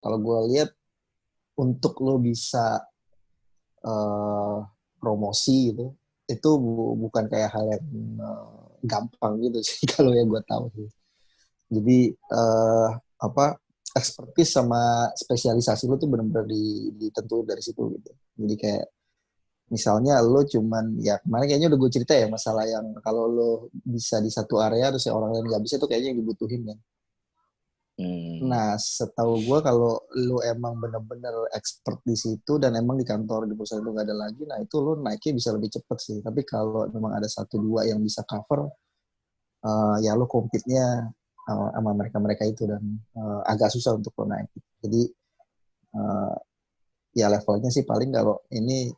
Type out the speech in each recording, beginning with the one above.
kalau gue lihat untuk lo bisa uh, promosi gitu, itu bukan kayak hal yang gampang gitu sih kalau yang gue tahu sih. Jadi apa expertise sama spesialisasi lo tuh benar-benar ditentuin dari situ gitu. Jadi kayak misalnya lo cuman ya kemarin kayaknya udah gue cerita ya masalah yang kalau lo bisa di satu area terus orang lain nggak bisa itu kayaknya yang dibutuhin kan. Nah, setahu gue kalau lu emang bener-bener expert di situ dan emang di kantor di perusahaan itu gak ada lagi, nah itu lu naiknya bisa lebih cepet sih. Tapi kalau memang ada satu dua yang bisa cover, ya lu compete-nya sama mereka-mereka itu dan agak susah untuk lo naik. Jadi uh, ya levelnya sih paling kalau ini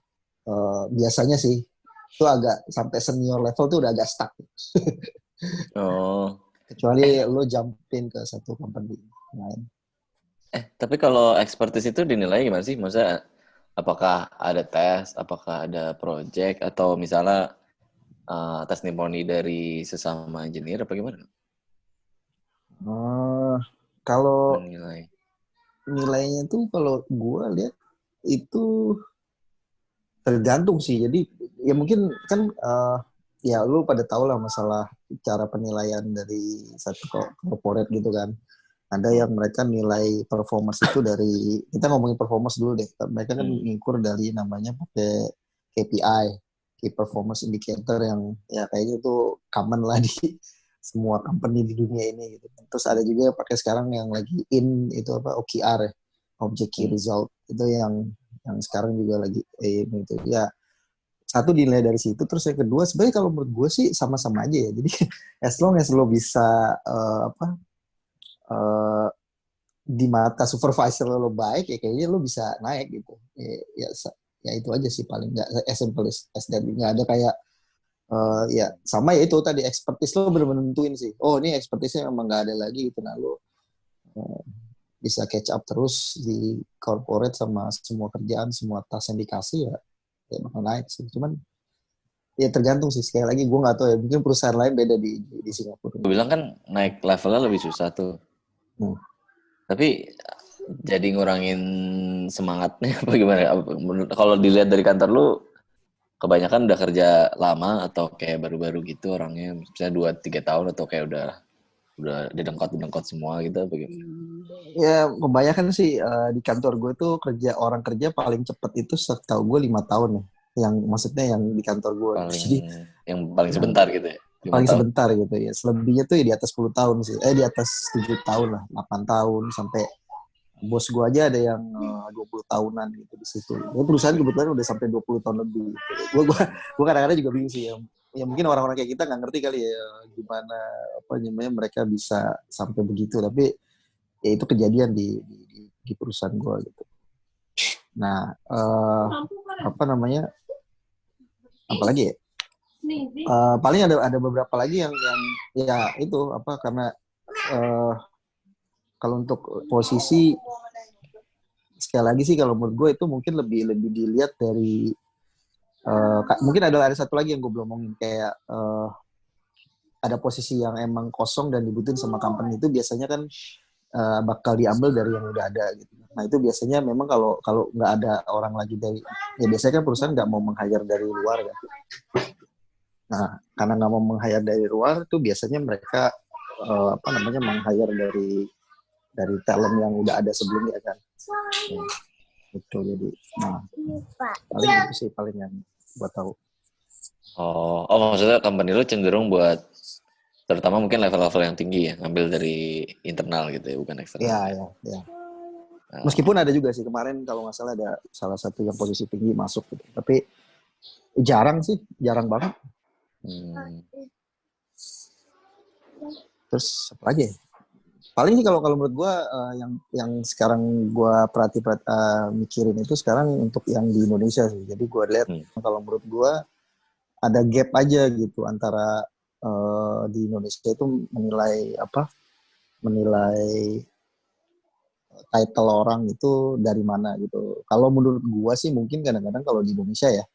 biasanya sih itu agak sampai senior level tuh udah agak stuck. Oh. Kecuali lo jumpin ke satu company lain. Tapi kalau expertise itu dinilai gimana sih? Maksudnya apakah ada tes, apakah ada project, atau misalnya testimoni dari sesama engineer apa gimana? Kalau Menilai. nilainya tuh kalau gue lihat itu tergantung sih. Jadi ya mungkin kan ya lu pada tahu lah masalah cara penilaian dari satu corporate gitu kan. Ada yang mereka nilai performance itu dari kita ngomongin performance dulu deh. Mereka kan mengukur dari namanya pakai KPI, Key Performance Indicator yang ya kayaknya itu common lah di semua company di dunia ini gitu. Terus ada juga yang pakai sekarang yang lagi in itu apa OKR ya, Object Key Result itu yang sekarang juga lagi ini itu ya satu dinilai dari situ terus yang kedua sebenarnya kalau menurut gue sih sama-sama aja ya jadi as long as lo bisa apa uh, di mata supervisor lo baik ya kayaknya lo bisa naik gitu ya, ya itu aja sih paling nggak as simple as that nggak ada kayak ya sama ya itu tadi expertise lo bener-bener nentuin sih oh ini expertise-nya memang nggak ada lagi gitu nah lo uh, bisa catch up terus di corporate sama semua kerjaan semua tas yang dikasih ya bakal naik sih cuman ya tergantung sih sekali lagi gue nggak tahu ya mungkin perusahaan lain beda di Singapura. Gue bilang kan naik levelnya lebih susah tuh. Tapi jadi ngurangin semangatnya apa gimana? Kalau dilihat dari kantor lu, kebanyakan udah kerja lama atau kayak baru-baru gitu orangnya, misalnya 2-3 tahun atau kayak udah didengkot semua gitu apa gimana? Ya kebanyakan sih di kantor gue tuh orang kerja paling cepet itu setahu gue 5 tahun ya. Yang maksudnya yang di kantor gue. Jadi Yang paling yang sebentar gitu ya, 5 paling tahun. sebentar gitu ya. Selebihnya tuh ya di atas 10 tahun sih. Di atas 7 tahun lah, 8 tahun sampai bos gue aja ada yang 20 tahunan gitu di situ. Ya, perusahaan kebetulan udah sampai 20 tahun lebih. Gitu. Gue kadang-kadang juga bingung sih ya mungkin orang-orang kayak kita nggak ngerti kali ya gimana apa namanya mereka bisa sampai begitu tapi ya itu kejadian di perusahaan gue gitu. Nah, apa namanya? Apalagi ya? Paling ada beberapa lagi yang ya itu apa karena kalau untuk posisi sekali lagi sih kalau menurut gue itu mungkin lebih dilihat dari mungkin ada satu lagi yang gue belum ngomongin kayak ada posisi yang emang kosong dan dibutuhin sama company itu biasanya kan bakal diambil dari yang udah ada gitu. Nah itu biasanya memang kalau kalau nggak ada orang lagi dari ya biasanya kan perusahaan nggak mau meng-hire dari luar kan. Nah karena nggak mau meng-hire dari luar tuh biasanya mereka apa namanya meng-hire dari talent yang udah ada sebelumnya kan. Itu jadi nah paling itu sih paling yang buat tahu. Oh, maksudnya company lu cenderung buat terutama mungkin level-level yang tinggi ya, ngambil dari internal gitu ya, bukan eksternal ya. Ya. Meskipun ada juga sih kemarin kalau nggak salah ada salah satu yang posisi tinggi masuk gitu. Tapi jarang sih, jarang banget. Terus apa lagi? Paling sih kalau menurut gue yang sekarang gue mikirin itu sekarang untuk yang di Indonesia sih. Jadi gue lihat kalau menurut gue ada gap aja gitu antara di Indonesia itu menilai title orang itu dari mana gitu. Kalau menurut gue sih mungkin kadang-kadang kalau di Indonesia ya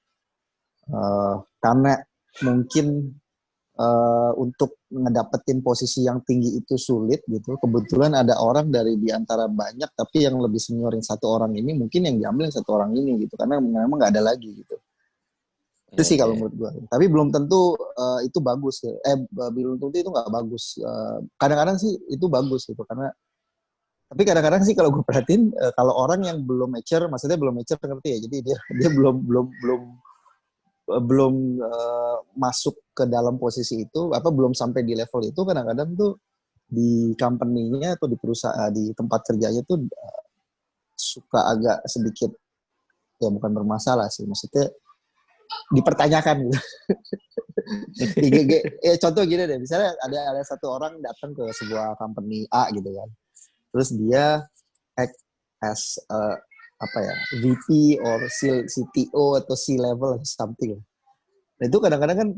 karena mungkin untuk ngedapetin posisi yang tinggi itu sulit gitu. Kebetulan ada orang dari di antara banyak, tapi yang lebih senior yang satu orang ini mungkin yang diambil yang satu orang ini gitu, karena memang nggak ada lagi gitu. Itu Iya, sih iya. kalau menurut gue. Tapi belum tentu itu bagus. Belum tentu itu nggak bagus. Kadang-kadang sih itu bagus gitu, karena tapi kadang-kadang sih kalau gue perhatiin kalau orang yang belum mature, maksudnya belum mature ngerti ya. Jadi dia belum masuk ke dalam posisi itu, apa belum sampai di level itu, kadang-kadang tuh di company-nya atau di perusahaan di tempat kerjanya tuh suka agak sedikit ya bukan bermasalah sih, maksudnya dipertanyakan gitu. Contoh gini deh, misalnya ada satu orang datang ke sebuah company A gitu kan, terus dia act as apa ya VP or CTO atau C level atau something. Nah itu kadang-kadang kan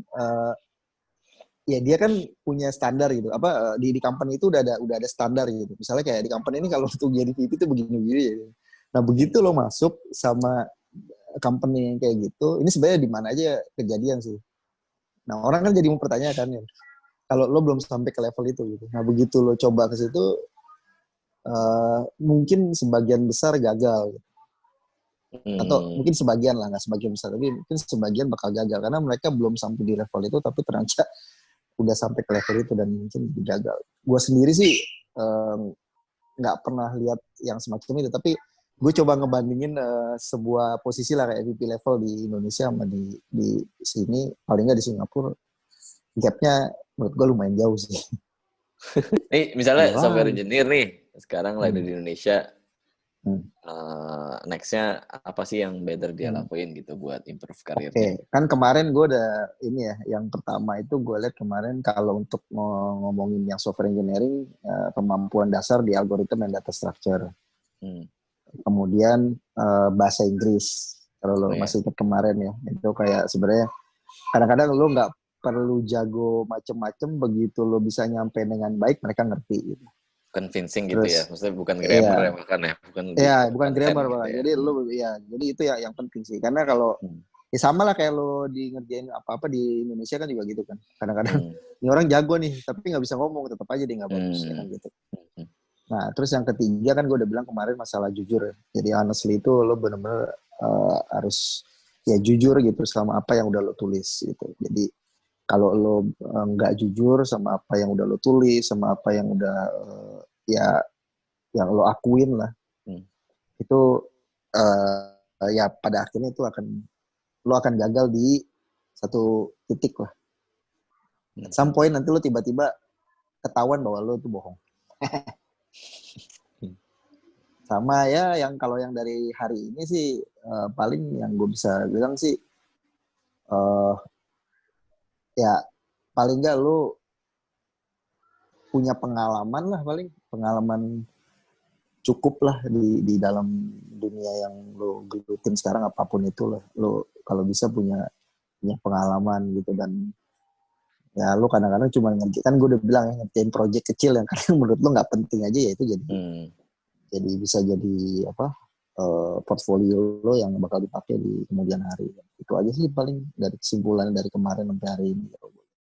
ya dia kan punya standar gitu. Apa di company itu udah ada standar gitu. Misalnya kayak di company ini kalau untuk jadi VP itu begini-begini ya. Nah begitu lo masuk sama company yang kayak gitu, ini sebenarnya di mana aja kejadian sih. Nah orang kan jadi mempertanyakan ya, kalau lo belum sampai ke level itu gitu. Nah begitu lo coba ke situ, mungkin sebagian besar gagal. Gitu. Atau mungkin sebagian lah, nggak sebagian besar, tapi mungkin sebagian bakal gagal karena mereka belum sampai di level itu, tapi ternyata udah sampai ke level itu dan mungkin gagal. Gue sendiri sih nggak pernah lihat yang semacam itu, tapi gue coba ngebandingin sebuah posisi lah kayak VP level di Indonesia sama di sini, paling nggak di Singapura, gapnya menurut gue lumayan jauh sih. Nih, misalnya Wah. software engineer nih, sekarang lagi di Indonesia, Hmm. next-nya apa sih yang better dia Hmm. lakuin gitu buat improve karirnya? Oke, kan kemarin gue udah ini ya, yang pertama itu gue lihat kemarin kalau untuk ngomongin yang software engineering, kemampuan dasar di algoritma dan data structure. Hmm. Kemudian bahasa Inggris. Kalau lo Oh ya, masih ingat kemarin ya, itu kayak sebenarnya kadang-kadang lo nggak perlu jago macem-macem, begitu lo bisa nyampe dengan baik, mereka ngerti gitu. convincing gitu ya. Terus, Maksudnya bukan grammar ya iya, bahkan ya, bukan lebih ke ya bukan konten grammar gitu malah. ya. Jadi lo, ya, jadi itu ya yang penting sih. Karena kalau Hmm. ya sama lah kayak lo di ngerjain apa-apa di Indonesia kan juga gitu kan. Kadang-kadang Hmm. ini orang jago nih, tapi nggak bisa ngomong, tetap aja dia nggak bagus ya Hmm. kan gitu. Hmm. Nah, terus yang ketiga kan gue udah bilang kemarin masalah jujur ya. Jadi honestly itu lo bener-bener harus ya jujur gitu sama apa yang udah lo tulis gitu. Jadi kalau lo nggak jujur sama apa yang udah lo tulis, sama apa yang udah ya yang lo akuin lah, Hmm. itu ya pada akhirnya itu lo akan gagal di satu titik lah. At some point nanti lo tiba-tiba ketahuan bahwa lo itu bohong. Sama ya yang kalau yang dari hari ini sih paling yang gue bisa bilang sih uh, ya paling nggak lo punya pengalaman lah, paling pengalaman cukup lah di dalam dunia yang lo gelutin sekarang, apapun itu lah lo kalau bisa punya pengalaman gitu. Dan ya lo kadang-kadang cuma ngerjain, kan gue udah bilang ya, ngerjain project kecil yang kadang menurut lo nggak penting aja, ya itu jadi bisa jadi apa portfolio lo yang bakal dipakai di kemudian hari. Itu aja sih paling dari kesimpulan dari kemarin sampai hari ini.